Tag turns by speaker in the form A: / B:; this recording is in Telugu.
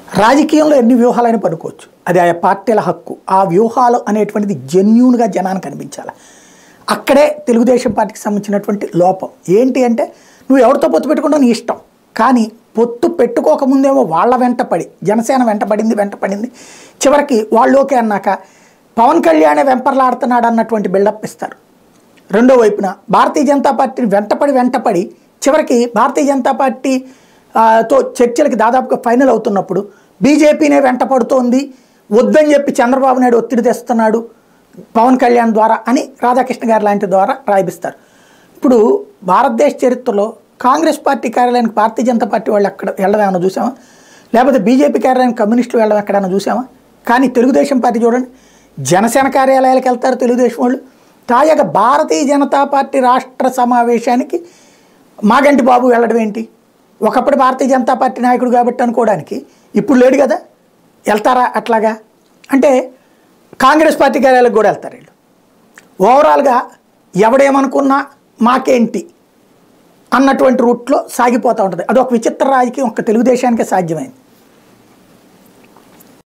A: రాజకీయంలో ఎన్ని వ్యూహాలైనా పనుకోవచ్చు, అది ఆయా పార్టీల హక్కు. ఆ వ్యూహాలు అనేటువంటిది జెన్యూన్గా జనానికి అనిపించాలి. అక్కడే తెలుగుదేశం పార్టీకి సంబంధించినటువంటి లోపం ఏంటి అంటే, నువ్వు ఎవరితో పొత్తు పెట్టుకుంటావు నీ ఇష్టం, కానీ పొత్తు పెట్టుకోకముందేమో వాళ్ళ వెంటపడి జనసేన వెంటపడింది చివరికి వాళ్ళు ఓకే అన్నాక పవన్ కళ్యాణే వెంపర్లాడుతున్నాడు అన్నటువంటి బిల్డప్ ఇస్తారు. రెండో వైపున భారతీయ జనతా పార్టీని వెంటపడి చివరికి భారతీయ జనతా పార్టీ తో చర్చలకి దాదాపుగా ఫైనల్ అవుతున్నప్పుడు బీజేపీనే వెంటపడుతోంది, వద్దని చెప్పి చంద్రబాబు నాయుడు ఒత్తిడి తెస్తున్నాడు పవన్ కళ్యాణ్ ద్వారా అని రాధాకృష్ణ గారి లాంటి ద్వారా రాయిస్తారు. ఇప్పుడు భారతదేశ చరిత్రలో కాంగ్రెస్ పార్టీ కార్యాలయానికి భారతీయ జనతా పార్టీ వాళ్ళు ఎక్కడ వెళ్ళడమేమన్నా చూసామా, లేకపోతే బీజేపీ కార్యాలయానికి కమ్యూనిస్టులు వెళ్ళడం ఎక్కడైనా చూసామా? కానీ తెలుగుదేశం పార్టీ చూడండి, జనసేన కార్యాలయాలకు వెళ్తారు తెలుగుదేశం వాళ్ళు. తాజాగా భారతీయ జనతా పార్టీ రాష్ట్ర సమావేశానికి మాగంటి బాబు వెళ్ళడం ఏంటి? ఒకప్పుడు భారతీయ జనతా పార్టీ నాయకుడు కాబట్టి అనుకోవడానికి, ఇప్పుడు లేడు కదా, వెళ్తారా అట్లాగా? అంటే కాంగ్రెస్ పార్టీ కార్యాలయాలకు కూడా వెళ్తారు వీళ్ళు. ఓవరాల్గా ఎవడేమనుకున్నా మాకేంటి అన్నటువంటి రూట్లో సాగిపోతూ ఉంటుంది. అదొక విచిత్ర రాజకీయం ఒక్క తెలుగుదేశానికే సాధ్యమైంది.